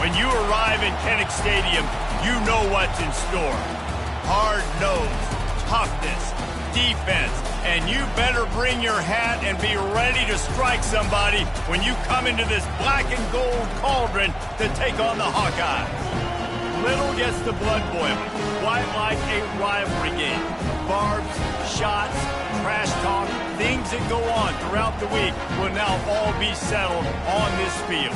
When you arrive in Kinnick Stadium, you know what's in store. Hard nose, toughness, defense, and you better bring your hat and be ready to strike somebody when you come into this black and gold cauldron to take on the Hawkeyes. Little gets the blood boiling, quite like a rivalry game. Barbs, shots, trash talk, things that go on throughout the week will now all be settled on this field.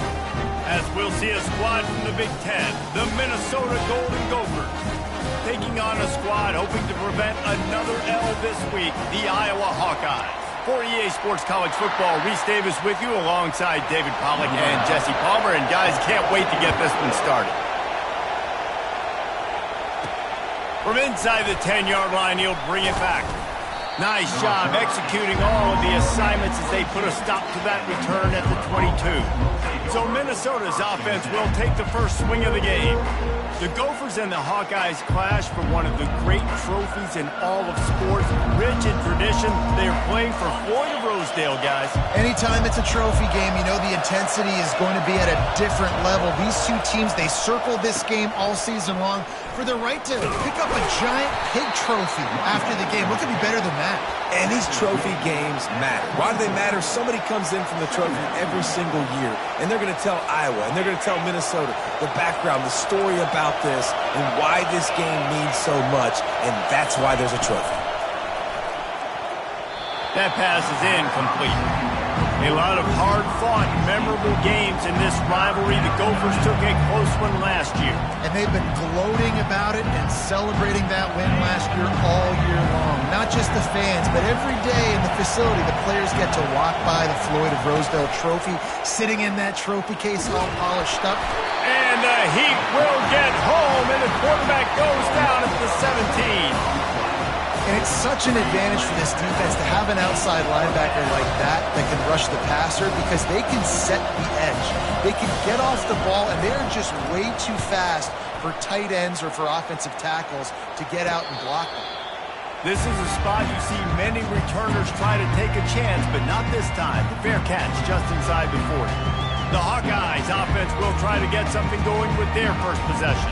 As we'll see a squad from the Big Ten, the Minnesota Golden Gophers, taking on a squad hoping to prevent another L this week, the Iowa Hawkeyes. For EA Sports College Football, Reese Davis with you alongside David Pollack and Jesse Palmer. And guys, can't wait to get this one started. From inside the 10-yard line, he'll bring it back. Nice job executing all of the assignments as they put a stop to that return at the 22. So Minnesota's offense will take the first swing of the game. The Gophers and the Hawkeyes clash for one of the great trophies in all of sports. Rich in tradition, they're playing for Floyd of Rosedale, guys. Anytime it's a trophy game, you know the intensity is going to be at a different level. These two teams, they circle this game all season long for their right to pick up a giant pig trophy after the game. What could be better than that? And these trophy games matter. Why do they matter? Somebody comes in from the trophy every single year, and they're going to tell Iowa, and they're going to tell Minnesota the background, the story about this, and why this game means so much, and that's why there's a trophy. That pass is incomplete. A lot of hard-fought, memorable games in this rivalry. The Gophers took a close one last year. And they've been gloating about it and celebrating that win last year all year long. Not just the fans, but every day in the facility, the players get to walk by the Floyd of Rosedale trophy, sitting in that trophy case all polished up. And the Heat will get home, and the quarterback goes down at the 17. And it's such an advantage for this defense to have an outside linebacker like that can rush the passer because they can set the edge. They can get off the ball, and they're just way too fast for tight ends or for offensive tackles to get out and block them. This is a spot you see many returners try to take a chance, but not this time. The fair catch just inside the 40. The Hawkeyes offense will try to get something going with their first possession.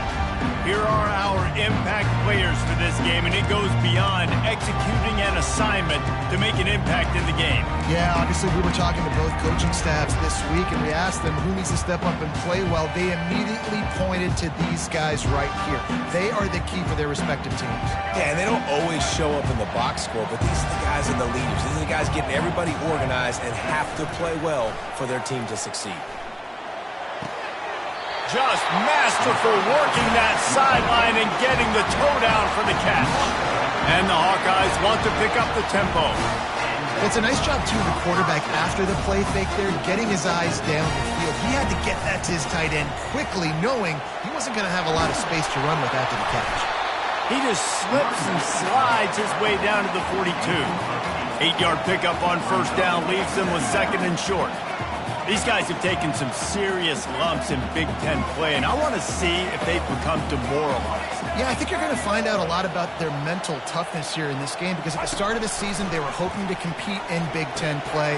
Here are our impact players for this game, and it goes beyond executing an assignment to make an impact in the game. Yeah, obviously we were talking to both coaching staffs this week, and we asked them who needs to step up and play well. They immediately pointed to these guys right here. They are the key for their respective teams. Yeah, and they don't always show up in the box score, but these are the guys and the leaders. These are the guys getting everybody organized and have to play well for their team to succeed. Just masterful working that sideline and getting the toe down for the catch. And the Hawkeyes want to pick up the tempo. It's a nice job, too, the quarterback after the play fake there, getting his eyes down the field. He had to get that to his tight end quickly, knowing he wasn't going to have a lot of space to run with after the catch. He just slips and slides his way down to the 42. 8-yard pickup on first down leaves them with second and short. These guys have taken some serious lumps in Big Ten play, and I want to see if they've become demoralized. Yeah, I think you're going to find out a lot about their mental toughness here in this game because at the start of the season, they were hoping to compete in Big Ten play.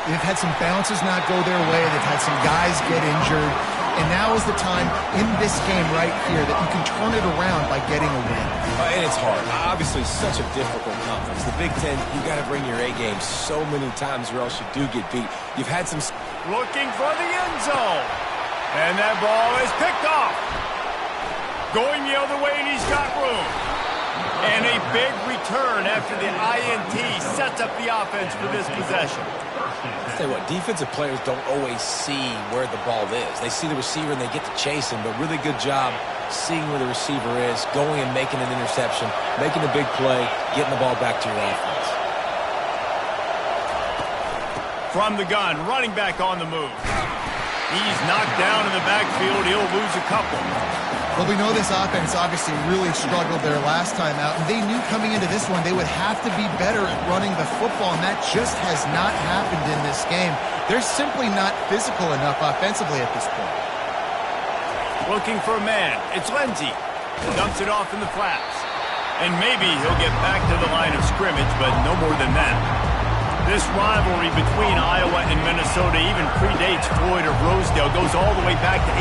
They've had some bounces not go their way. They've had some guys get injured. And now is the time in this game right here that you can turn it around by getting a win. And it's hard. Obviously, such a difficult conference. The Big Ten, you got to bring your A game so many times or else you do get beat. You've had some... Looking for the end zone. And that ball is picked off. Going the other way, and he's got room. And a big return after the INT sets up the offense for this possession. I'll tell you what, defensive players don't always see where the ball is. They see the receiver and they get to chase him, but really good job seeing where the receiver is, going and making an interception, making a big play, getting the ball back to your offense. From the gun, running back on the move. He's knocked down in the backfield. He'll lose a couple. Well, we know this offense obviously really struggled there last time out, and they knew coming into this one they would have to be better at running the football, and that just has not happened in this game. They're simply not physical enough offensively at this point. Looking for a man. It's Lindsey. Dumps it off in the flats. And maybe he'll get back to the line of scrimmage, but no more than that. This rivalry between Iowa and Minnesota even predates Floyd of Rosedale. Goes all the way back to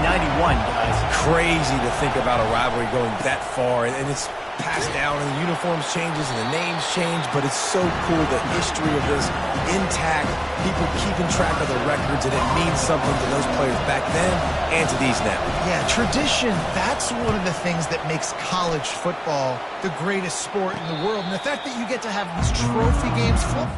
1891, guys. Crazy to think about a rivalry going that far, and it's passed down, and the uniforms changes and the names change, but it's so cool, the history of this intact, people keeping track of the records, and it means something to those players back then and to these now. Yeah, tradition, that's one of the things that makes college football the greatest sport in the world, and the fact that you get to have these trophy games full.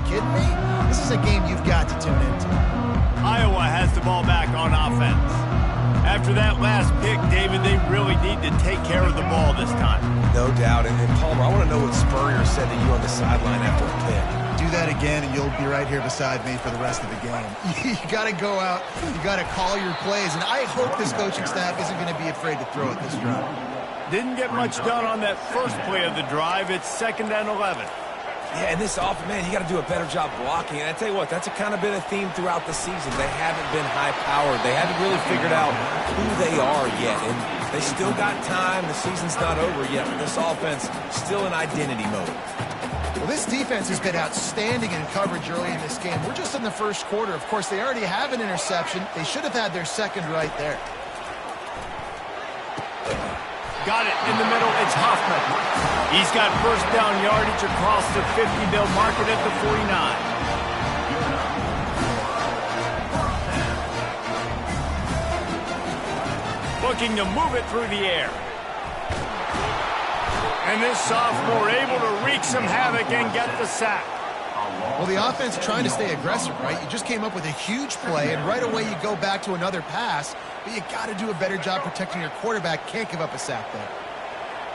Kidding me? This is a game you've got to tune into. Iowa has the ball back on offense. After that last pick, David, they really need to take care of the ball this time. No doubt. And Palmer, I want to know what Spurrier said to you on the sideline after a pick. Do that again, and you'll be right here beside me for the rest of the game. You got to go out. You got to call your plays, and I hope this coaching staff isn't going to be afraid to throw it this drive. Didn't get much done on that first play of the drive. It's 2nd and 11. Yeah, and this offense, man, you got to do a better job blocking. And I tell you what, that's kind of been a theme throughout the season. They haven't been high-powered. They haven't really figured out who they are yet. And they still got time. The season's not over yet. But this offense still in identity mode. Well, this defense has been outstanding in coverage early in this game. We're just in the first quarter. Of course, they already have an interception. They should have had their second right there. Got it in the middle. It's Hoffman. He's got first down yardage across the 50. They'll mark it at the 49. Looking to move it through the air. And this sophomore able to wreak some havoc and get the sack. Well, the offense trying to stay aggressive, right? You just came up with a huge play, and right away you go back to another pass, but you got to do a better job protecting your quarterback. Can't give up a sack there.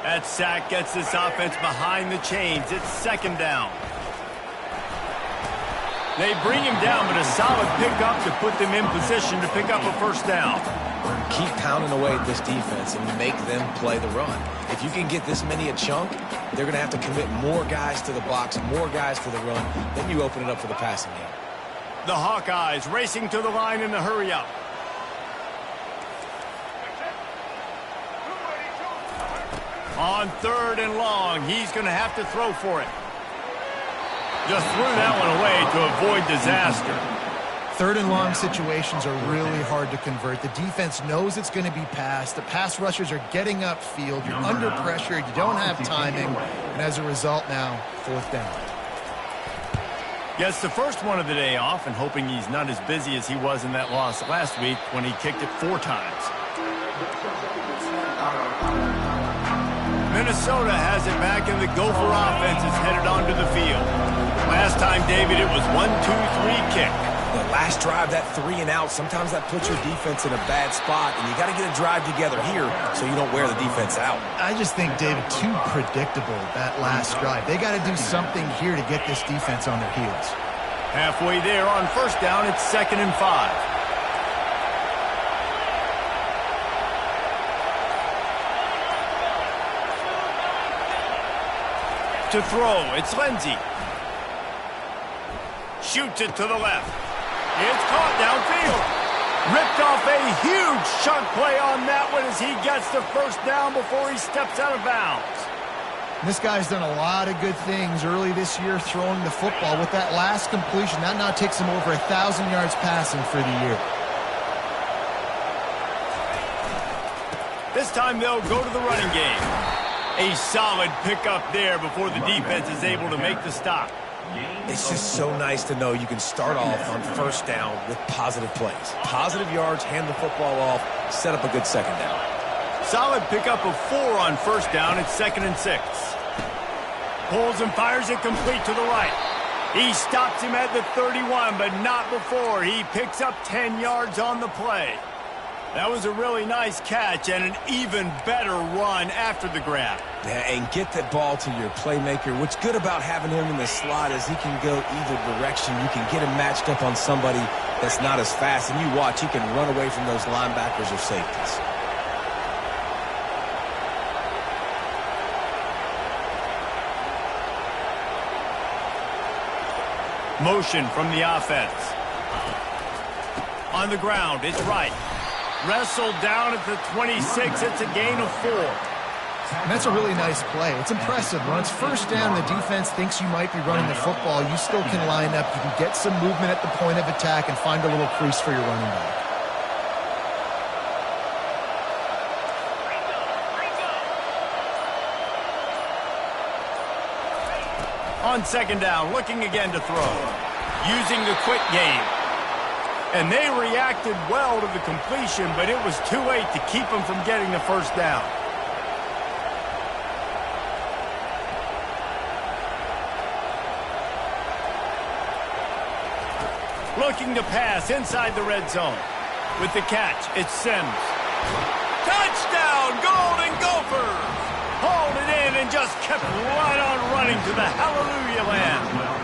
That sack gets this offense behind the chains. It's 2nd down. They bring him down, but a solid pickup to put them in position to pick up a first down. Keep pounding away at this defense and make them play the run. If you can get this many a chunk, they're going to have to commit more guys to the box, more guys to the run. Then you open it up for the passing game. The Hawkeyes racing to the line in the hurry-up. On 3rd and long, he's going to have to throw for it. Just threw that one away to avoid disaster. 3rd and long situations are really hard to convert. The defense knows it's going to be passed. The pass rushers are getting upfield. You're under pressure. You don't have timing. And as a result now, 4th down. Gets the first one of the day off and hoping he's not as busy as he was in that loss last week when he kicked it 4 times. Minnesota has it back, and the Gopher offense is headed onto the field. Last time, David, it was 1-2-3 kick. The last drive, that 3 and out, sometimes that puts your defense in a bad spot, and you got to get a drive together here so you don't wear the defense out. I just think, David, too predictable, that last drive. They got to do something here to get this defense on their heels. Halfway there on first down, it's 2nd and 5. To throw, it's Lindsey. Shoots it to the left. It's caught downfield. Ripped off a huge chunk play on that one as he gets the first down before he steps out of bounds. This guy's done a lot of good things early this year throwing the football. With that last completion, that now takes him over 1,000 yards passing for the year. This time they'll go to the running game. A solid pickup there before the defense is able to make the stop. It's just so nice to know you can start off on first down with positive plays. Positive yards, hand the football off, set up a good second down. Solid pickup of 4 on first down. It's 2nd and 6. Pulls and fires it complete to the right. He stops him at the 31, but not before. He picks up 10 yards on the play. That was a really nice catch and an even better run after the grab. Yeah, and get that ball to your playmaker. What's good about having him in the slot is he can go either direction. You can get him matched up on somebody that's not as fast, and you watch, he can run away from those linebackers or safeties. Motion from the offense. On the ground, it's right. Wrestled down at the 26. It's a gain of 4. And that's a really nice play. It's impressive. When it's first down, the defense thinks you might be running the football. You still can line up. You can get some movement at the point of attack and find a little crease for your running back. On second down, looking again to throw. Using the quick game. And they reacted well to the completion, but it was too late to keep them from getting the first down. Looking to pass inside the red zone. With the catch, it's Sims. Touchdown, Golden Gophers! Hauled it in and just kept right on running to the hallelujah land.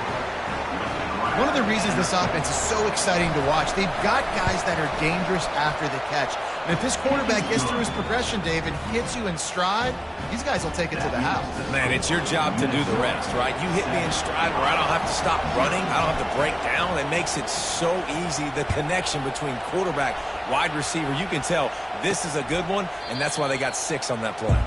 One of the reasons this offense is so exciting to watch, they've got guys that are dangerous after the catch. And if this quarterback gets through his progression, David, hits you in stride, these guys will take it to the house. Man, it's your job to do the rest, right? You hit me in stride where I don't have to stop running. I don't have to break down. It makes it so easy, the connection between quarterback, wide receiver. You can tell this is a good one, and that's why they got 6 on that play.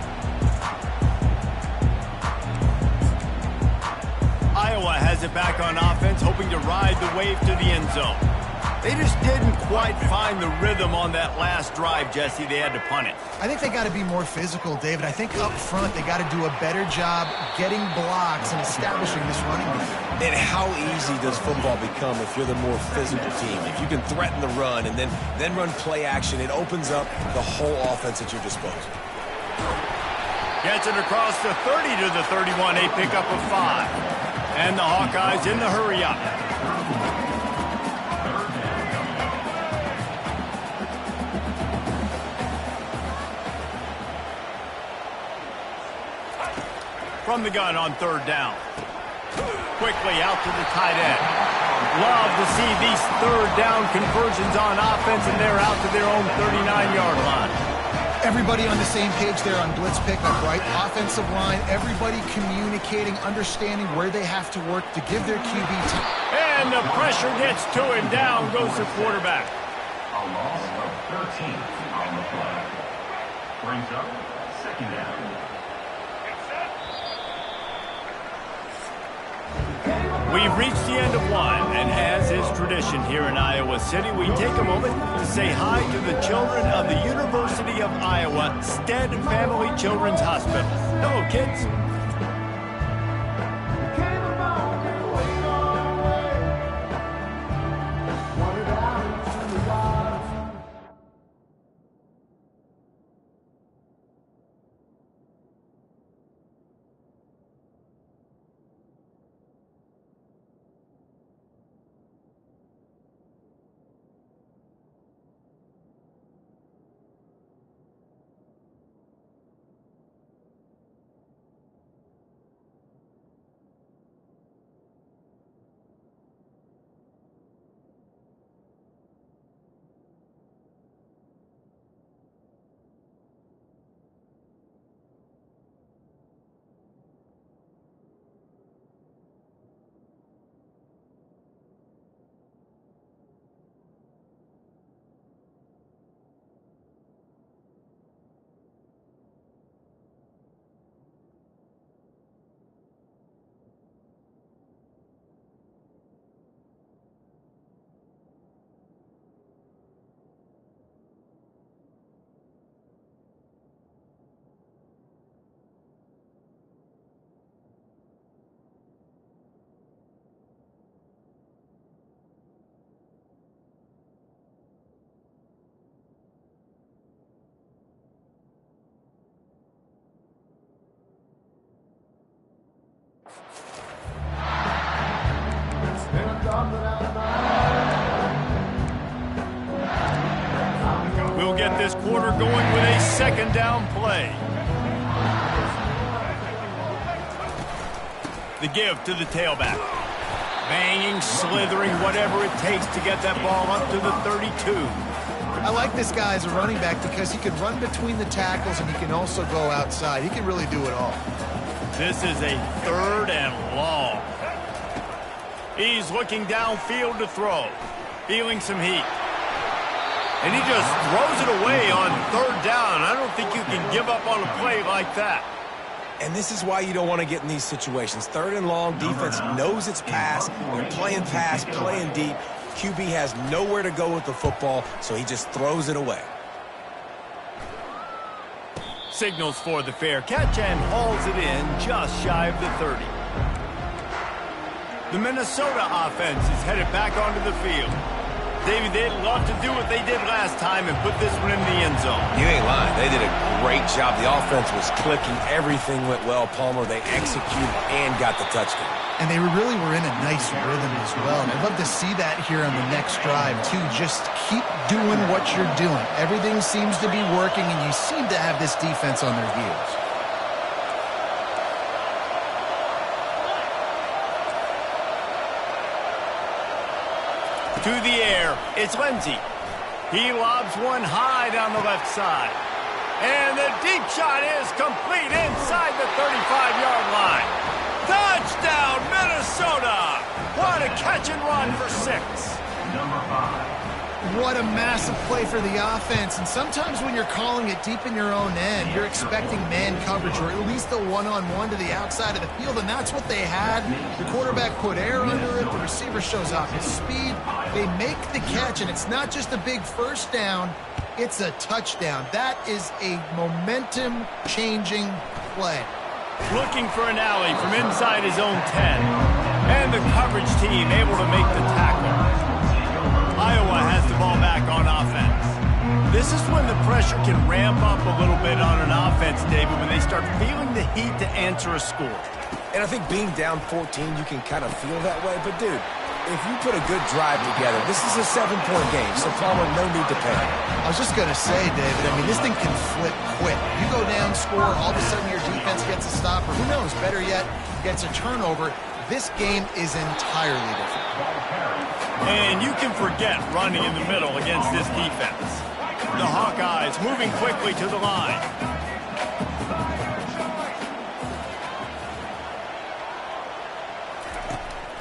Iowa has it back on offense, hoping to ride the wave to the end zone. They just didn't quite find the rhythm on that last drive, Jesse. They had to punt it. I think they got to be more physical, David. I think up front they got to do a better job getting blocks and establishing this running game. And how easy does football become if you're the more physical team? If you can threaten the run and then run play action, it opens up the whole offense at your disposal. Gets it across the 30 to the 31, a pickup of 5. And the Hawkeyes in the hurry-up. From the gun on 3rd down. Quickly out to the tight end. Love to see these 3rd down conversions on offense, and they're out to their own 39-yard line. Everybody on the same page there on blitz pickup, right? Offensive line, everybody communicating, understanding where they have to work to give their QB time. And the pressure gets to him. Down goes the quarterback. A loss of 13 on the play. Brings up 2nd down. We've reached the end of one, and as is tradition here in Iowa City, we take a moment to say hi to the children of the University of Iowa Stead Family Children's Hospital. Hello, kids. We'll get this quarter going with a second down play. The give to the tailback. Banging, slithering, whatever it takes to get that ball up to the 32. I like this guy as a running back because he can run between the tackles and he can also go outside. He can really do it all. This is a 3rd and long. He's looking downfield to throw. Feeling some heat. And he just throws it away on 3rd down. I don't think you can give up on a play like that. And this is why you don't want to get in these situations. 3rd and long, defense knows it's pass. They're playing pass, playing deep. QB has nowhere to go with the football, so he just throws it away. Signals for the fair catch and hauls it in just shy of the 30. The Minnesota offense is headed back onto the field. David, they'd love to do what they did last time and put this one in the end zone. You ain't lying. They did a great job. The offense was clicking. Everything went well, Palmer. They executed and got the touchdown. And they really were in a nice rhythm as well. And I'd love to see that here on the next drive, too. Just keep doing what you're doing. Everything seems to be working, and you seem to have this defense on their heels. To the air, it's Lindsey. He lobs one high down the left side. And the deep shot is complete inside the 35-yard line. Touchdown, Minnesota! What a catch and run for 6. Number 5. What a massive play for the offense. And sometimes when you're calling it deep in your own end, you're expecting man coverage or at least a one-on-one to the outside of the field, and that's what they had. The quarterback put air under it. The receiver shows off his speed. They make the catch, and it's not just a big first down. It's a touchdown. That is a momentum-changing play. Looking for an alley from inside his own 10. And the coverage team able to make the tackle. Iowa has the ball back on offense. This is when the pressure can ramp up a little bit on an offense, David, when they start feeling the heat to answer a score. And I think being down 14, you can kind of feel that way. But, dude, if you put a good drive together, this is a 7-point game, so Palmer, no need to panic. I was just going to say, David, I mean, this thing can flip quick. You go down, score, all of a sudden your defense gets a stop, or who knows, better yet, gets a turnover. This game is entirely different. And you can forget running in the middle against this defense. The Hawkeyes moving quickly to the line.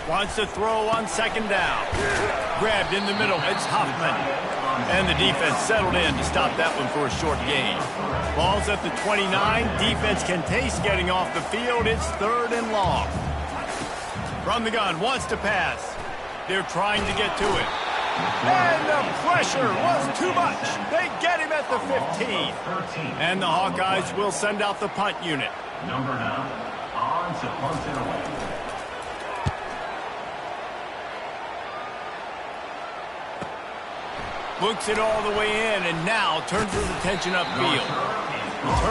Wants to throw on 2nd down. Grabbed in the middle, it's Hoffman. And the defense settled in to stop that one for a short gain. Ball's at the 29. Defense can taste getting off the field. It's 3rd and long. From the gun, wants to pass. They're trying to get to it. And the pressure was too much. They get him at the 15. And the Hawkeyes will send out the punt unit. Number 9, on to punt it away. Looks it all the way in, and now turns his attention upfield.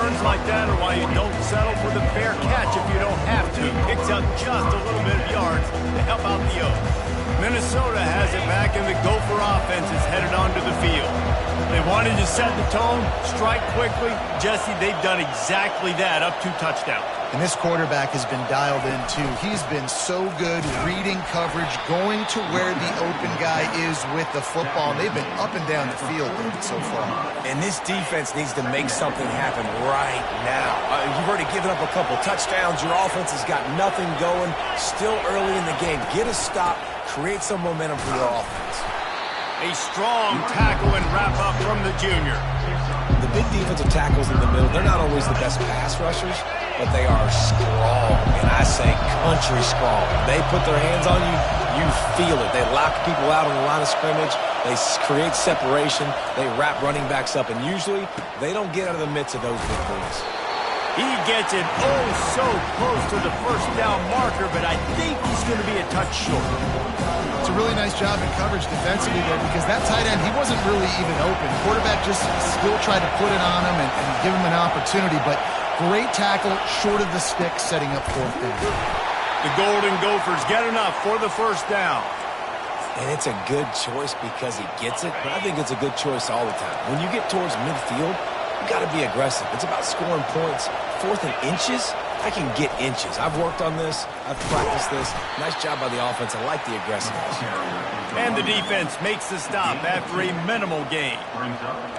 Turns like that are why you don't settle for the fair catch if you don't have to. Picks up just a little bit of yards to help out the Oaks. Minnesota has it back, and the Gopher offense is headed onto the field. They wanted to set the tone, strike quickly. Jesse, they've done exactly that, up 2 touchdowns. And this quarterback has been dialed in, too. He's been so good reading coverage, going to where the open guy is with the football. They've been up and down the field so far. And this defense needs to make something happen right now. You've already given up a couple touchdowns. Your offense has got nothing going. Still early in the game. Get a stop. Create some momentum for your offense. A strong tackle and wrap-up from the junior. The big defensive tackles in the middle, they're not always the best pass rushers, but they are strong, and I say country strong. They put their hands on you, you feel it. They lock people out on the line of scrimmage. They create separation. They wrap running backs up, and usually they don't get out of the midst of those big boys. He gets it oh so close to the first down marker, but I think he's going to be a touch short. It's a really nice job in coverage defensively there because that tight end, he wasn't really even open. Quarterback just still tried to put it on him and give him an opportunity, but great tackle short of the stick, setting up 4th down. The Golden Gophers get enough for the first down. And it's a good choice because he gets it, but I think it's a good choice all the time. When you get towards midfield, you got to be aggressive. It's about scoring points. 4th and inches, I can get inches. I've worked on this. I've practiced this. Nice job by the offense. I like the aggressiveness. And the defense makes the stop after a minimal gain.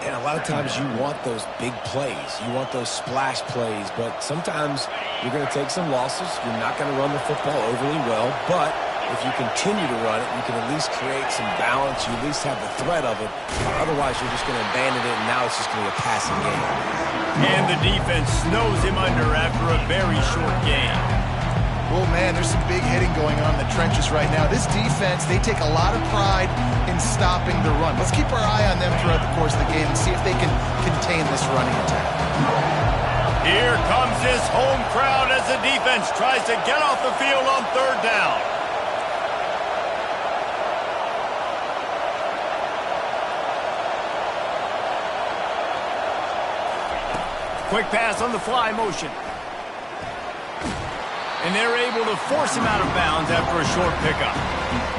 And a lot of times you want those big plays. You want those splash plays, but sometimes you're going to take some losses. You're not going to run the football overly well, but if you continue to run it, you can at least create some balance. You at least have the threat of it. Otherwise, you're just going to abandon it, and now it's just going to be a passing game. And the defense snows him under after a very short game. Oh, man, there's some big hitting going on in the trenches right now. This defense, they take a lot of pride in stopping the run. Let's keep our eye on them throughout the course of the game and see if they can contain this running attack. Here comes his home crowd as the defense tries to get off the field on 3rd down. Quick pass on the fly motion. And they're able to force him out of bounds after a short pickup.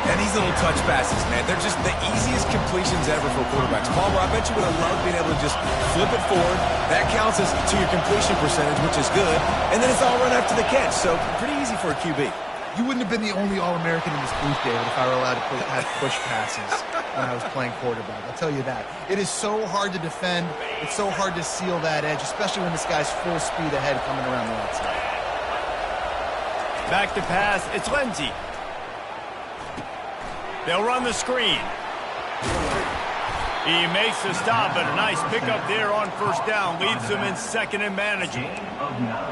And these little touch passes, man, they're just the easiest completions ever for quarterbacks. Palmer, I bet you would have loved being able to just flip it forward. That counts as to your completion percentage, which is good. And then it's all run after the catch, so pretty easy for a QB. You wouldn't have been the only All-American in this booth, David, if I were allowed to have push passes when I was playing quarterback. I'll tell you that. It is so hard to defend. It's so hard to seal that edge, especially when this guy's full speed ahead coming around the outside. Back to pass, it's Lindsey. They'll run the screen. He makes the stop, but a nice pickup there on 1st down. Leaves them in 2nd and manageable.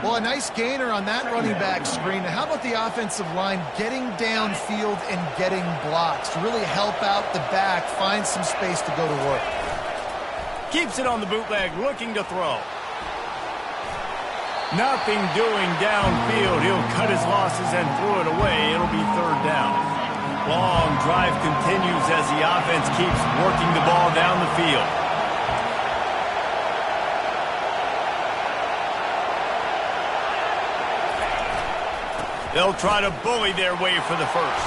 Well, a nice gainer on that running back screen. How about the offensive line getting downfield and getting blocks to really help out the back, find some space to go to work? Keeps it on the bootleg, looking to throw. Nothing doing downfield. He'll cut his losses and throw it away. It'll be 3rd down. Long drive continues as the offense keeps working the ball down the field. They'll try to bully their way for the first.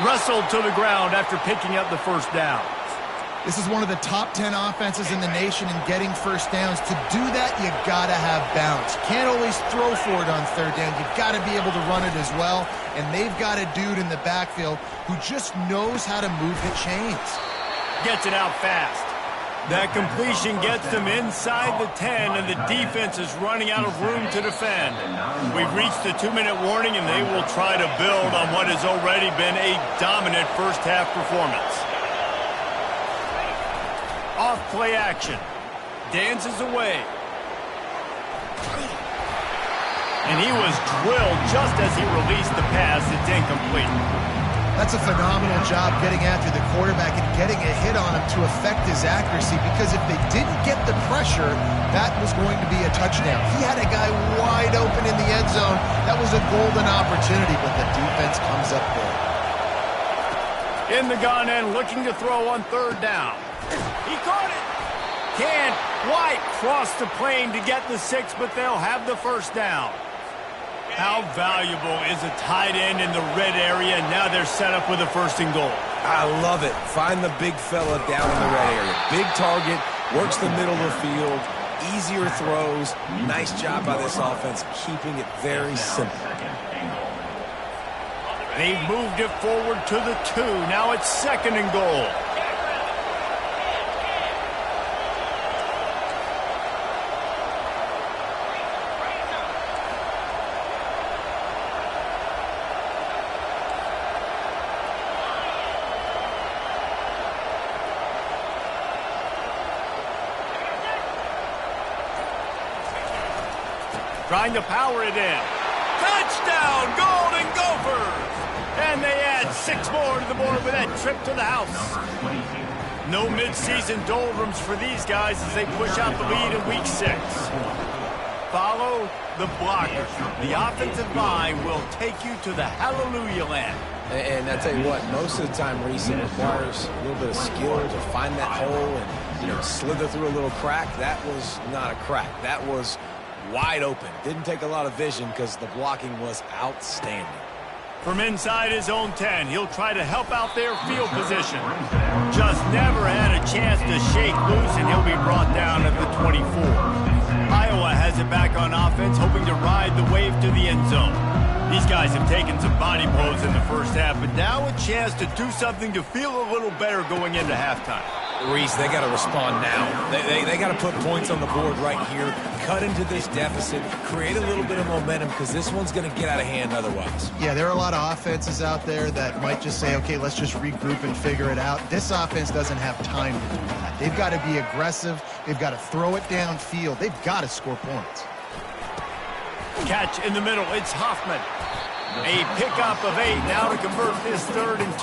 Wrestled to the ground after picking up the 1st down. This is one of the top 10 offenses in the nation in getting 1st downs. To do that, you got to have balance. You can't always throw for it on 3rd down. You've got to be able to run it as well. And they've got a dude in the backfield who just knows how to move the chains. Gets it out fast. That completion gets them inside the 10, and the defense is running out of room to defend. We've reached the 2-minute warning, and they will try to build on what has already been a dominant first-half performance. Off play action. Dances away. And he was drilled just as he released the pass. It's incomplete. That's a phenomenal job getting after the quarterback and getting a hit on him to affect his accuracy, because if they didn't get the pressure, that was going to be a touchdown. He had a guy wide open in the end zone. That was a golden opportunity, but the defense comes up big. In the gun and looking to throw on 3rd down. He caught it. Can't quite cross the plane to get the 6, but they'll have the 1st down. How valuable is a tight end in the red area? Now they're set up with a 1st and goal. I love it. Find the big fella down in the red area. Big target, works the middle of the field, easier throws. Nice job by this offense, keeping it very simple. They've moved it forward to the 2. Now it's 2nd and goal. Trying to power it in. Touchdown, Golden Gophers! And they add 6 more to the board with that trip to the house. No midseason doldrums for these guys as they push out the lead in week 6. Follow the blockers. The offensive line will take you to the hallelujah land. And I tell you what, most of the time racing requires a little bit of skill to find that hole and, slither through a little crack. That was not a crack. That was wide open. Didn't take a lot of vision because the blocking was outstanding. From inside his own 10, he'll try to help out their field position. Just never had a chance to shake loose, and he'll be brought down at the 24. Iowa has it back on offense, hoping to ride the wave to the end zone. These guys have taken some body blows in the first half, but now a chance to do something to feel a little better going into halftime. Reese, they got to respond now. They got to put points on the board right here, cut into this deficit, create a little bit of momentum, because this one's going to get out of hand otherwise. Yeah, there are a lot of offenses out there that might just say, okay, let's just regroup and figure it out. This offense doesn't have time to do that. They've got to be aggressive. They've got to throw it downfield. They've got to score points. Catch in the middle. It's Hoffman. A pickup of 8 now to convert this 3rd and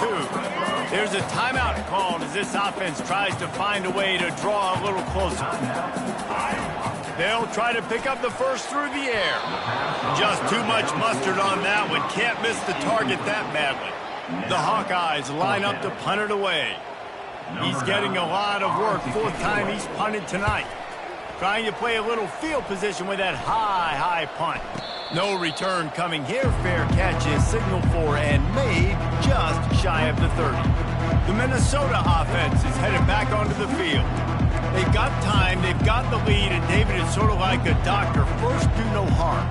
2. There's a timeout called as this offense tries to find a way to draw a little closer. They'll try to pick up the first through the air. Just too much mustard on that one. Can't miss the target that badly. The Hawkeyes line up to punt it away. He's getting a lot of work. 4th time he's punted tonight. Trying to play a little field position with that high punt. No return coming here. Fair catch is signaled for and made just shy of the 30. The Minnesota offense is headed back onto the field. They've got time, they've got the lead, and David is sort of like a doctor. First, do no harm.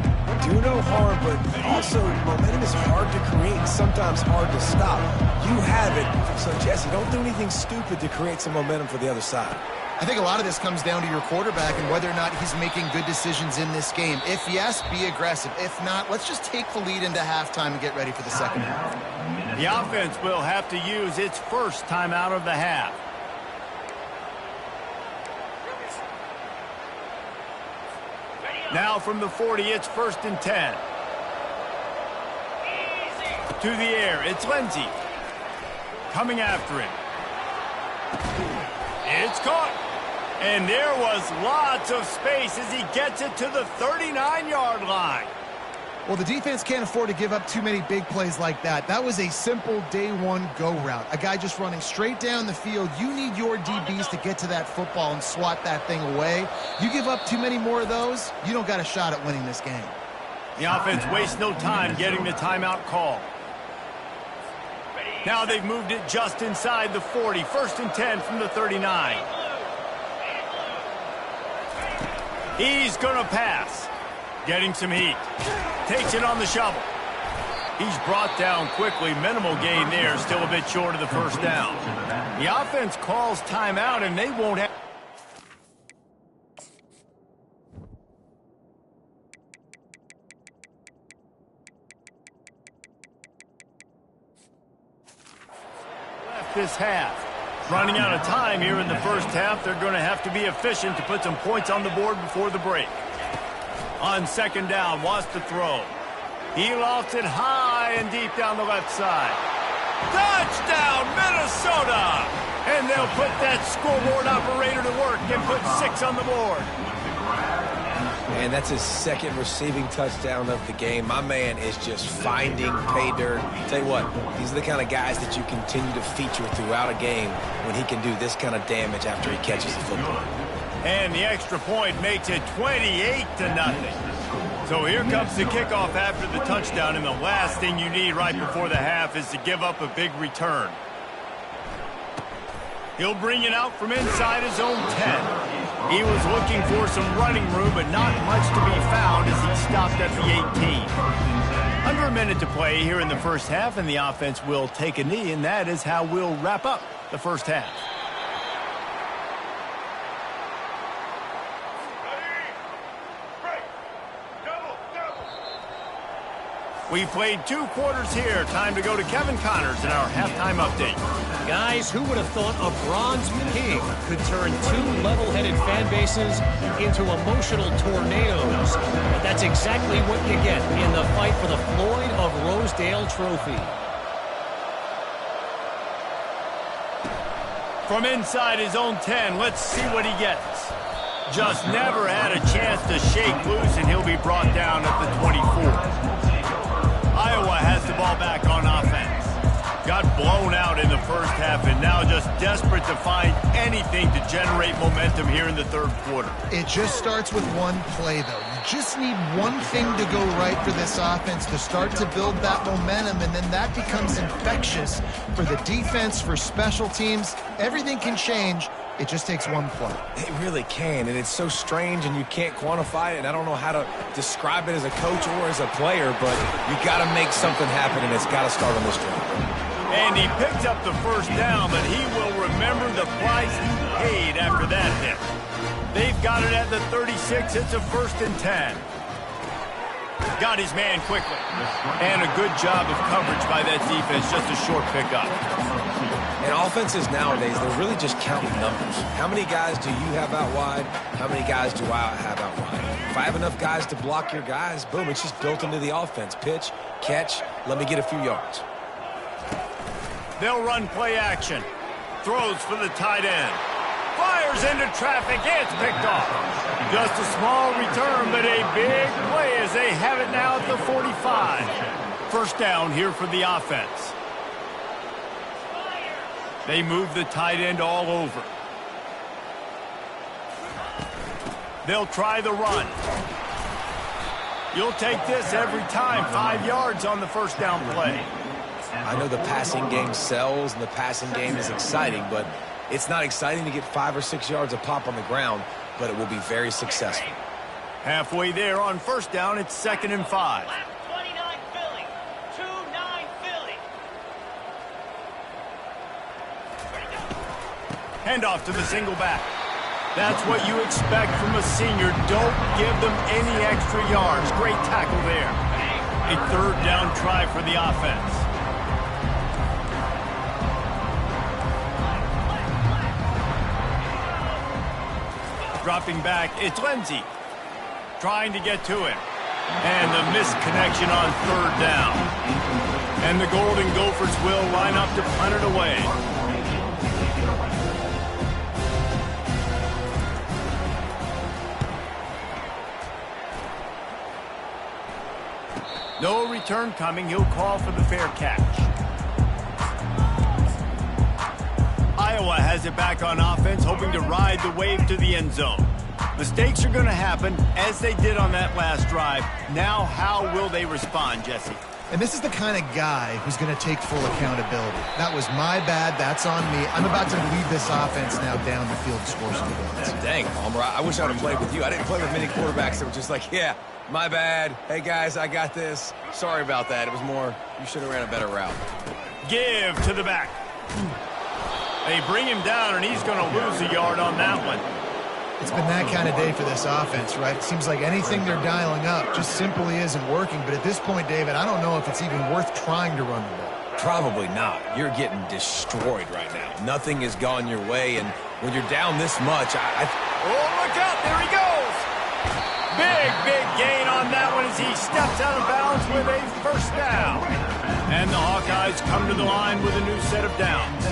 Do no harm, but also momentum is hard to create and sometimes hard to stop. You have it, so Jesse, don't do anything stupid to create some momentum for the other side. I think a lot of this comes down to your quarterback and whether or not he's making good decisions in this game. If yes, be aggressive. If not, let's just take the lead into halftime and get ready for the second half. The offense will have to use its first timeout of the half. Now from the 40, it's 1st and 10. To the air, it's Lindsey. Coming after him. It's caught. And there was lots of space as he gets it to the 39-yard line. Well, the defense can't afford to give up too many big plays like that. That was a simple day one go route. A guy just running straight down the field. You need your DBs to get to that football and swat that thing away. You give up too many more of those, you don't got a shot at winning this game. The offense wastes no time getting the timeout call. Now they've moved it just inside the 40. 1st and 10 from the 39. He's going to pass. Getting some heat. Takes it on the shovel. He's brought down quickly. Minimal gain there. Still a bit short of the first down. The offense calls timeout, and they won't have... left this half. Running out of time here in the first half. They're going to have to be efficient to put some points on the board before the break. On 2nd down, wants to throw. He lofts it high and deep down the left side. Touchdown, Minnesota! And they'll put that scoreboard operator to work and put 6 on the board. And that's his 2nd receiving touchdown of the game. My man is just finding pay dirt. Tell you what, these are the kind of guys that you continue to feature throughout a game when he can do this kind of damage after he catches the football. And the extra point makes it 28-0. So here comes the kickoff after the touchdown, and the last thing you need right before the half is to give up a big return. He'll bring it out from inside his own 10. He was looking for some running room, but not much to be found as he stopped at the 18. Under a minute to play here in the first half, and the offense will take a knee, and that is how we'll wrap up the first half. We played 2 quarters here. Time to go to Kevin Connors in our halftime update. Guys, who would have thought a bronze pig could turn 2 level-headed fan bases into emotional tornadoes? But that's exactly what you get in the fight for the Floyd of Rosedale Trophy. From inside his own 10, let's see what he gets. Just never had a chance to shake loose, and he'll be brought down at the 24. Iowa has the ball back on offense. Got got blown out in the first half and now just desperate to find anything to generate momentum here in the third quarter. It just starts with one play, though. You just need one thing to go right for this offense to start to build that momentum, and then that becomes infectious for the defense, for special teams. Everything can change. It just takes one play. It really can, and it's so strange, and you can't quantify it, and I don't know how to describe it as a coach or as a player, but you got to make something happen, and it's got to start on this drive. And he picked up the first down, but he will remember the price he paid after that hit. They've got it at the 36. It's a 1st and 10. Got his man quickly. And a good job of coverage by that defense. Just a short pickup. And offenses nowadays, they're really just counting numbers. How many guys do you have out wide? How many guys do I have out wide? If I have enough guys to block your guys, boom, it's just built into the offense. Pitch, catch, let me get a few yards. They'll run play action. Throws for the tight end. Fires into traffic. It's picked off. Just a small return, but a big play as they have it now at the 45. First down here for the offense. They move the tight end all over. They'll try the run. You'll take this every time. 5 yards on the first down play. I know the passing game sells and the passing game is exciting, but it's not exciting to get 5 or 6 yards a pop on the ground, but it will be very successful. Halfway there on first down, it's 2nd and 5. 29 Philly. 2-9 Philly. Handoff to the single back. That's what you expect from a senior. Don't give them any extra yards. Great tackle there. A 3rd down try for the offense. Dropping back, it's Lindsey. Trying to get to him. And the missed connection on 3rd down. And the Golden Gophers will line up to punt it away. No return coming. He'll call for the fair catch. Iowa has it back on offense, hoping to ride the wave to the end zone. Mistakes are going to happen, as they did on that last drive. Now, how will they respond, Jesse? And this is the kind of guy who's going to take full accountability. That was my bad. That's on me. I'm about to lead this offense now down the field to score some points. Dang, Palmer, I wish I would have played with you. I didn't play with many quarterbacks that were just like, yeah, my bad. Hey, guys, I got this. Sorry about that. It was more, you should have ran a better route. Give to the back. They bring him down, and he's going to lose a yard on that one. It's been that kind of day for this offense, right? It seems like anything they're dialing up just simply isn't working. But at this point, David, I don't know if it's even worth trying to run the ball. Probably not. You're getting destroyed right now. Nothing has gone your way, and when you're down this much, Oh, look out. There he goes. Big gain on that one as he steps out of bounds with a first down. And the Hawkeyes come to the line with a new set of downs.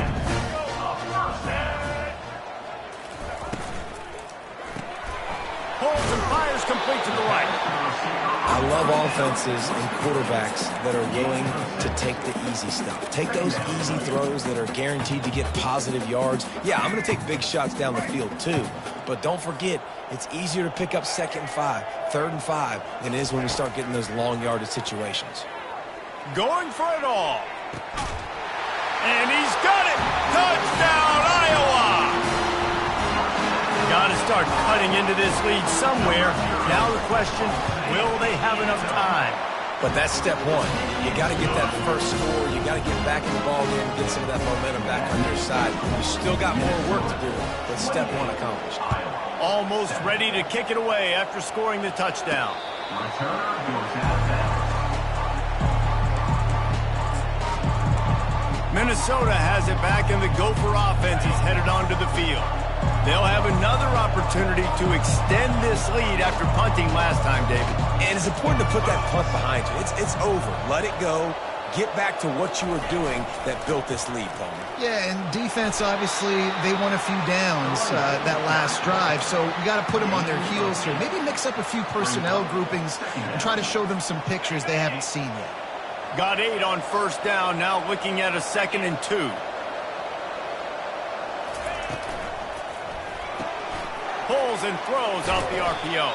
Pulls and fires complete to the right. I love offenses and quarterbacks that are willing to take the easy stuff. Take those easy throws that are guaranteed to get positive yards. Yeah, I'm going to take big shots down the field too. But don't forget, it's easier to pick up 2nd and 5, 3rd and 5 than it is when we start getting those long yardage situations. Going for it all. And he's got it. Touchdown, Iowa. Got to start cutting into this lead somewhere. Now the question, will they have enough time? But that's step one. You got to get that first score. You got to get back in the ball game, get some of that momentum back on your side. You still got more work to do, but step one accomplished. Almost ready to kick it away after scoring the touchdown. Minnesota has it back, and the Gopher offense is headed onto the field. They'll have another opportunity to extend this lead after punting last time, David. And it's important to put that punt behind you. It's over. Let it go. Get back to what you were doing that built this lead, Palmer. Yeah, and defense, obviously, they won a few downs that last drive, so you got to put them on their heels here. Maybe mix up a few personnel groupings and try to show them some pictures they haven't seen yet. Got 8 on first down, now looking at a 2nd and 2. Pulls and throws off the RPO.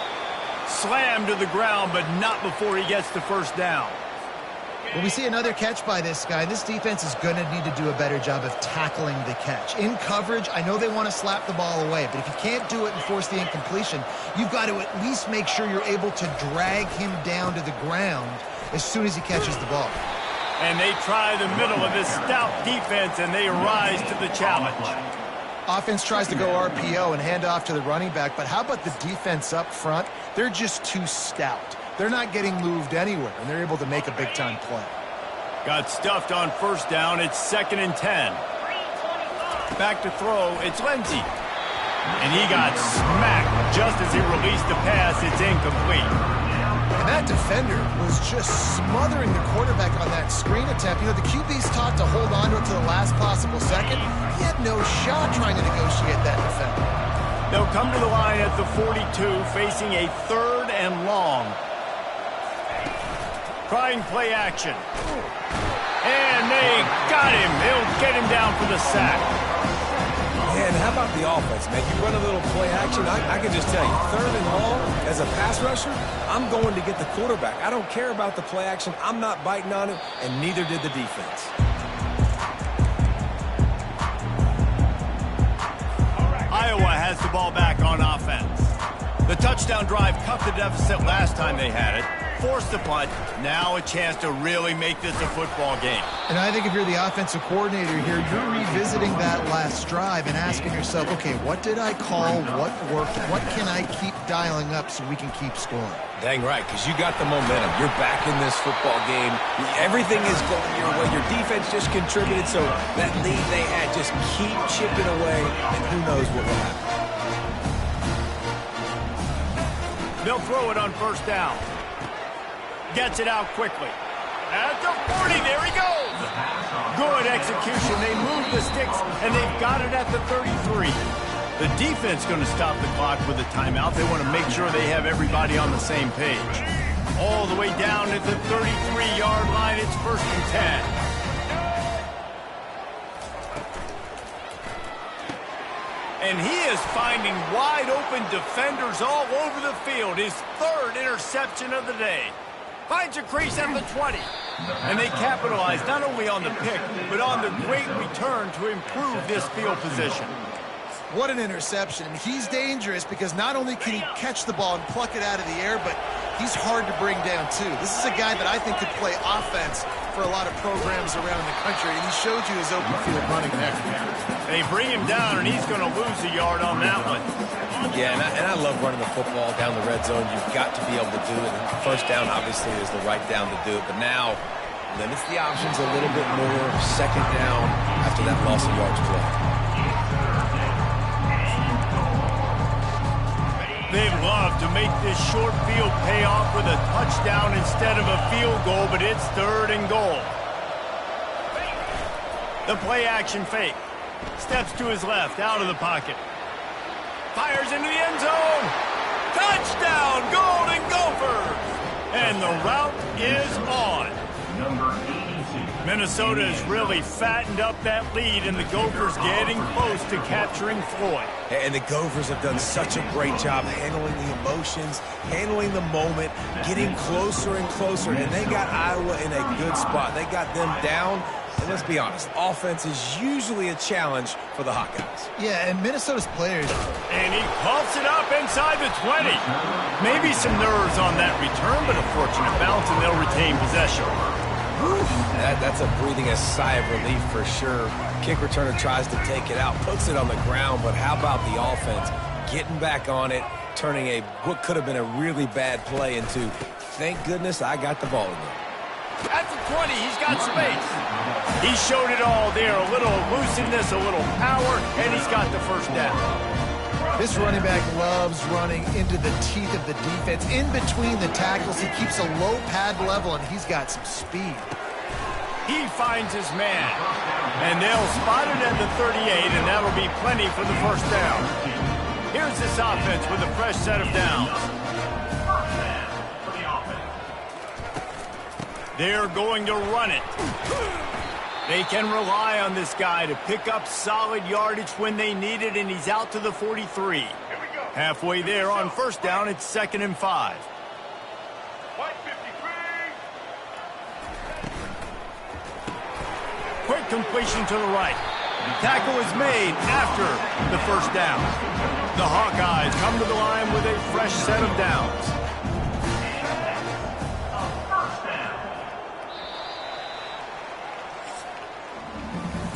Slammed to the ground, but not before he gets the first down. Well, we see another catch by this guy. This defense is going to need to do a better job of tackling the catch. In coverage, I know they want to slap the ball away, but if you can't do it and force the incompletion, you've got to at least make sure you're able to drag him down to the ground as soon as he catches the ball. And they try the middle of this stout defense, and they rise to the challenge. Offense tries to go RPO and hand off to the running back, but how about the defense up front? They're just too stout. They're not getting moved anywhere, and they're able to make a big-time play. Got stuffed on first down. It's 2nd and 10. Back to throw. It's Lindsey. And he got smacked just as he released the pass. It's incomplete. And that defender was just smothering the quarterback on that screen attempt. You know, the QB's taught to hold on to it to the last possible second. He had no shot trying to negotiate that defender. They'll come to the line at the 42, facing a 3rd and long. Trying play action. And they got him. They'll get him down for the sack. Man, how about the offense, man? You run a little play action. I can just tell you, 3rd and long, as a pass rusher, I'm going to get the quarterback. I don't care about the play action. I'm not biting on it, and neither did the defense. Iowa has the ball back on offense. The touchdown drive cut the deficit last time they had it. Forced the punt. Now a chance to really make this a football game. And I think if you're the offensive coordinator here, you're revisiting that last drive and asking yourself, okay, what did I call? What worked? What can I keep dialing up so we can keep scoring? Dang right, because you got the momentum. You're back in this football game. Everything is going your way. Your defense just contributed, so that lead they had, just keep chipping away, and who knows what will happen. They'll throw it on first down. Gets it out quickly. At the 40, there he goes. Good execution. They move the sticks, and they've got it at the 33. The defense going to stop the clock with a timeout. They want to make sure they have everybody on the same page. All the way down at the 33-yard line. It's 1st and 10. And he is finding wide-open defenders all over the field. His 3rd interception of the day. Finds a crease at the 20. And they capitalize not only on the pick, but on the great return to improve this field position. What an interception. He's dangerous because not only can he catch the ball and pluck it out of the air, but he's hard to bring down, too. This is a guy that I think could play offense for a lot of programs around the country, and he showed you his open field running and everything. They bring him down, and he's going to lose a yard on that one. Yeah, and I love running the football down the red zone. You've got to be able to do it. And first down, obviously, is the right down to do it. But now, limits the options a little bit more. 2nd down after that loss of yards play. They'd love to make this short field pay off with a touchdown instead of a field goal, but it's 3rd and goal. The play action fake. Steps to his left, out of the pocket. Fires into the end zone. Touchdown, Golden Gophers. And the route is on. Number 82. Minnesota has really fattened up that lead, and the Gophers getting close to capturing Floyd. And the Gophers have done such a great job handling the emotions, handling the moment, getting closer and closer, and they got Iowa in a good spot. They got them down. And let's be honest, offense is usually a challenge for the Hawkeyes. Yeah, and Minnesota's players. And he pumps it up inside the 20. Maybe some nerves on that return, but a fortunate bounce, and they'll retain possession. That's a breathing a sigh of relief for sure. Kick returner tries to take it out, puts it on the ground, but how about the offense getting back on it, turning what could have been a really bad play into, thank goodness I got the ball again. At the 20, he's got space. He showed it all there. A little elusiveness, a little power, and he's got the first down. This running back loves running into the teeth of the defense. In between the tackles, he keeps a low pad level, and he's got some speed. He finds his man. And they'll spot it at the 38, and that'll be plenty for the first down. Here's this offense with a fresh set of downs. They're going to run it. They can rely on this guy to pick up solid yardage when they need it, and he's out to the 43. Halfway there on first down, it's 2nd and 5. Quick completion to the right. Tackle is made after the first down. The Hawkeyes come to the line with a fresh set of downs.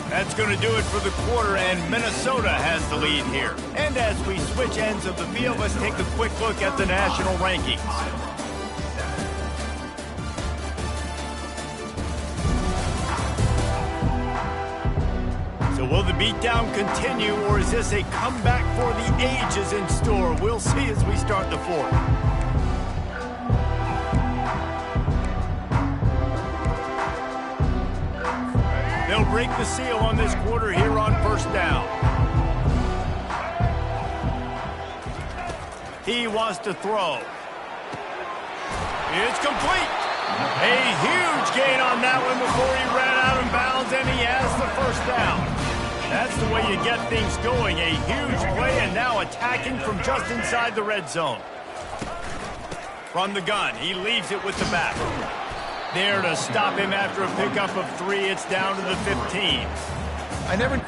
That's going to do it for the quarter, and Minnesota has the lead here. And as we switch ends of the field, let's take a quick look at the national rankings. So will the beatdown continue, or is this a comeback for the ages in store? We'll see as we start the fourth. They'll break the seal on this quarter here on first down. He wants to throw. It's complete. A huge gain on that one before he ran out of bounds, and he has the first down. That's the way you get things going. A huge play, and now attacking from just inside the red zone. From the gun, he leaves it with the back. There to stop him after a pickup of 3. It's down to the 15. I never...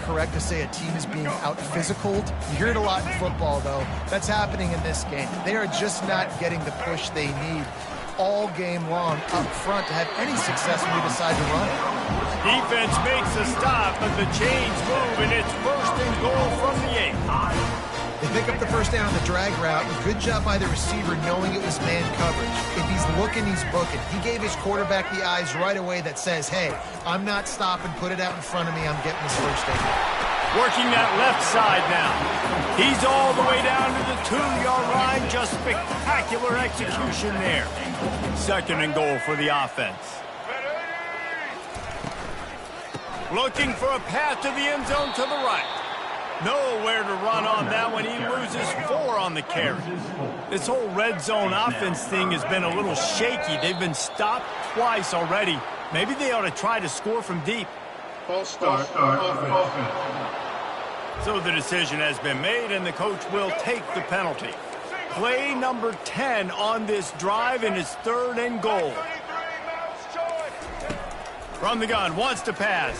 Correct to say a team is being out-physicaled. You hear it a lot in football, though. That's happening in this game. They are just not getting the push they need all game long up front to have any success when they decide to run. Defense makes a stop, but the chains move, and it's 1st and goal from the 8. They pick up the first down on the drag route. Good job by the receiver knowing it was man coverage. If he's looking, he's booking. He gave his quarterback the eyes right away that says, hey, I'm not stopping. Put it out in front of me. I'm getting this first down. Working that left side now. He's all the way down to the 2-yard line. Just spectacular execution there. 2nd and goal for the offense. Looking for a path to the end zone to the right. Nowhere to run on that one. He loses 4 on the carry. This whole red zone offense thing has been a little shaky. They've been stopped twice already. Maybe they ought to try to score from deep. False start. So the decision has been made, and the coach will take the penalty. Play number 10 on this drive, and it's 3rd and goal. From the gun, wants to pass.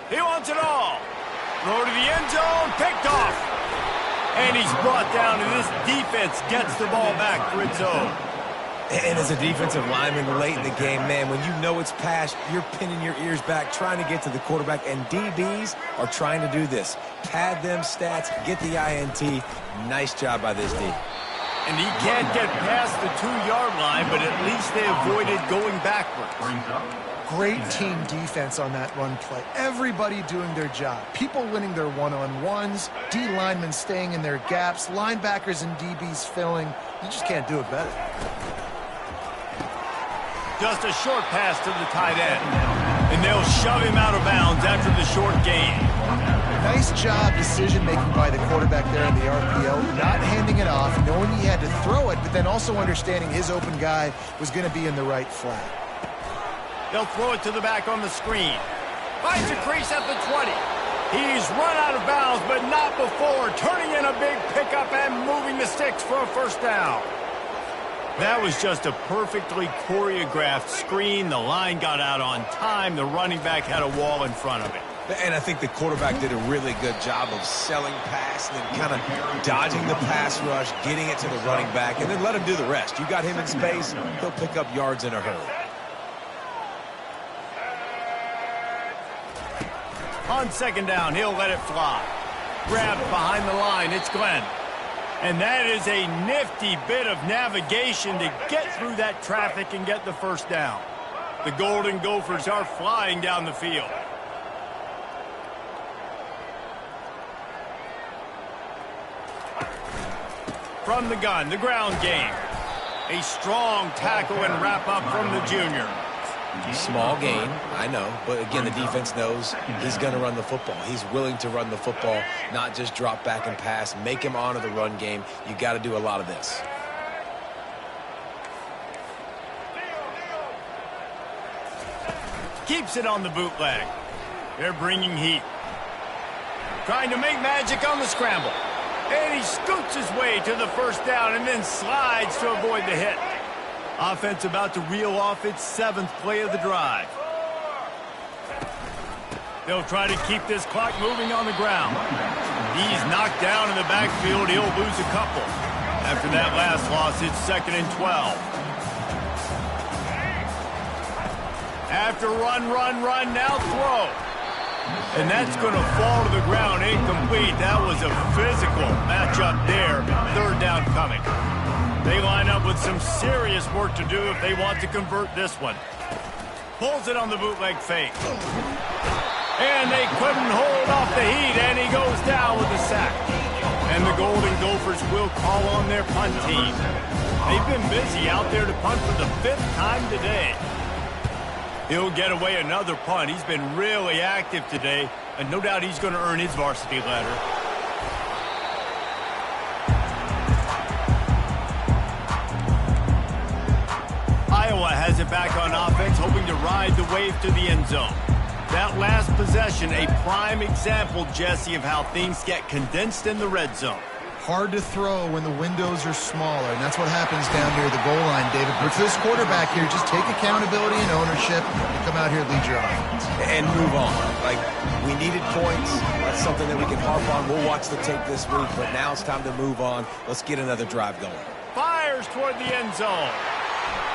He wants it all. Throw to the end zone, picked off. And he's brought down, and this defense gets the ball back for its own. And as a defensive lineman late in the game, man, when you know it's passed, you're pinning your ears back, trying to get to the quarterback, and DBs are trying to do this. Pad them stats, get the INT. Nice job by this D. And he can't get past the 2-yard line, but at least they avoided going backwards. Great team defense on that run play. Everybody doing their job. People winning their one-on-ones, D linemen staying in their gaps, linebackers and DBs filling. You just can't do it better. Just a short pass to the tight end. And they'll shove him out of bounds after the short gain. Nice job decision-making by the quarterback there in the RPO, not handing it off, knowing he had to throw it, but then also understanding his open guy was going to be in the right flat. They'll throw it to the back on the screen. Finds a crease at the 20. He's run out of bounds, but not before turning in a big pickup and moving the sticks for a first down. That was just a perfectly choreographed screen. The line got out on time. The running back had a wall in front of it. And I think the quarterback did a really good job of selling pass and then kind of dodging the pass rush, getting it to the running back, and then let him do the rest. You got him in space, he'll pick up yards in a hurry. On second down, he'll let it fly. Grabbed behind the line, it's Glenn. And that is a nifty bit of navigation to get through that traffic and get the first down. The Golden Gophers are flying down the field. From the gun, the ground game. A strong tackle and wrap up from the junior. Small gain, I know, but again, the defense knows he's going to run the football. He's willing to run the football, not just drop back and pass, make him honor the run game. You got to do a lot of this. Keeps it on the bootleg. They're bringing heat. Trying to make magic on the scramble. And he scoots his way to the first down and then slides to avoid the hit. Offense about to reel off its 7th play of the drive. They'll try to keep this clock moving on the ground. He's knocked down in the backfield. He'll lose a couple. After that last loss, it's 2nd and 12. After run, now throw. And that's going to fall to the ground incomplete. That was a physical matchup there. 3rd down coming. They line up with some serious work to do if they want to convert this one. Pulls it on the bootleg fake. And they couldn't hold off the heat, and he goes down with a sack. And the Golden Gophers will call on their punt team. They've been busy out there to punt for the 5th time today. He'll get away another punt. He's been really active today, and no doubt he's going to earn his varsity letter. Iowa has it back on offense, hoping to ride the wave to the end zone. That last possession, a prime example, Jesse, of how things get condensed in the red zone. Hard to throw when the windows are smaller, and that's what happens down near the goal line, David. But for this quarterback here, just take accountability and ownership and come out here and lead your offense. And move on. Like, we needed points. That's something that we can harp on. We'll watch the tape this week, but now it's time to move on. Let's get another drive going. Fires toward the end zone.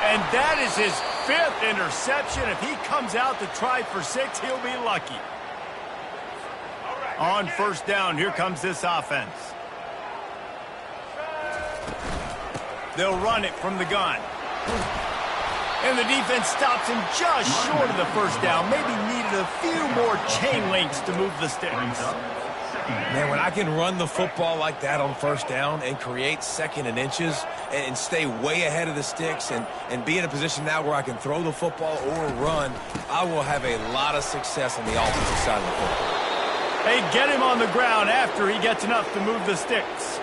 And that is his 5th interception. If he comes out to try for 6, he'll be lucky. On first down, here comes this offense. They'll run it from the gun. And the defense stops him just short of the first down. Maybe needed a few more chain links to move the sticks. Man, when I can run the football like that on first down and create 2nd and inches and stay way ahead of the sticks and be in a position now where I can throw the football or run, I will have a lot of success on the offensive side of the football. They get him on the ground after he gets enough to move the sticks.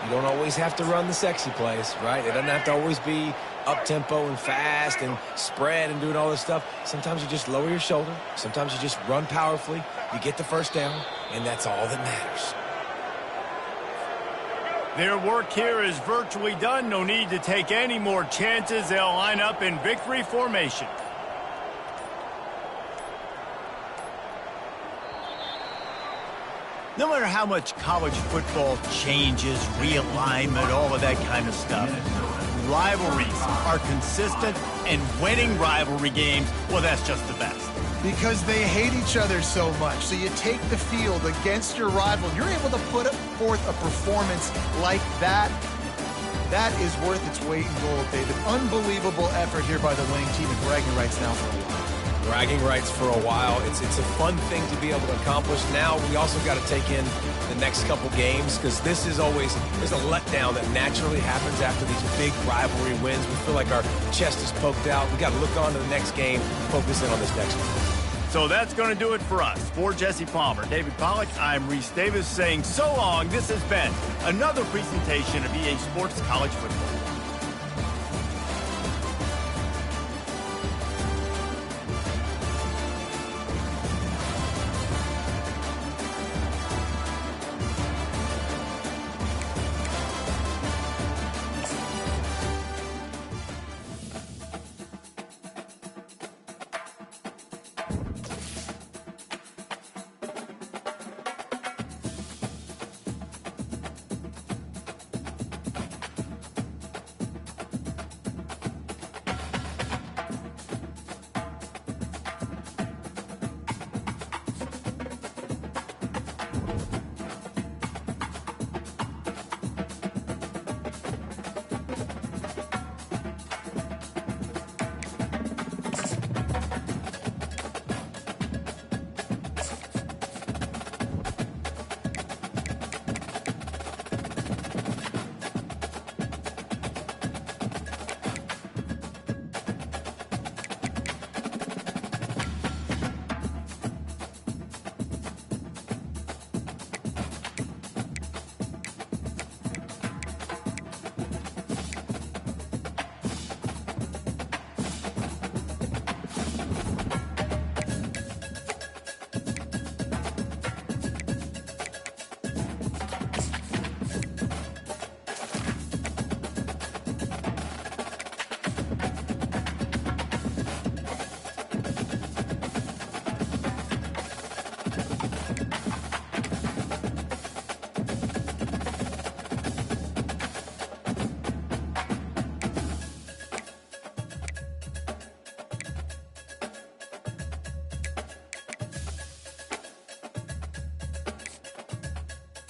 You don't always have to run the sexy plays, right? It doesn't have to always be up-tempo and fast and spread and doing all this stuff. Sometimes you just lower your shoulder. Sometimes you just run powerfully. You get the first down, and that's all that matters. Their work here is virtually done. No need to take any more chances. They'll line up in victory formation. No matter how much college football changes, realignment, all of that kind of stuff, rivalries are consistent, and winning rivalry games, well, that's just the best. Because they hate each other so much. So you take the field against your rival. You're able to put forth a performance like that. That is worth its weight in gold, David. Unbelievable effort here by the winning team, and bragging rights now for a while. Bragging rights for a while. It's a fun thing to be able to accomplish. Now we also got to take in the next couple games because this is always, there's a letdown that naturally happens after these big rivalry wins. We feel like our chest is poked out. We got to look on to the next game, focus in on this next one. So that's going to do it for us. For Jesse Palmer, David Pollack, I'm Reese Davis saying so long. This has been another presentation of EA Sports College Football.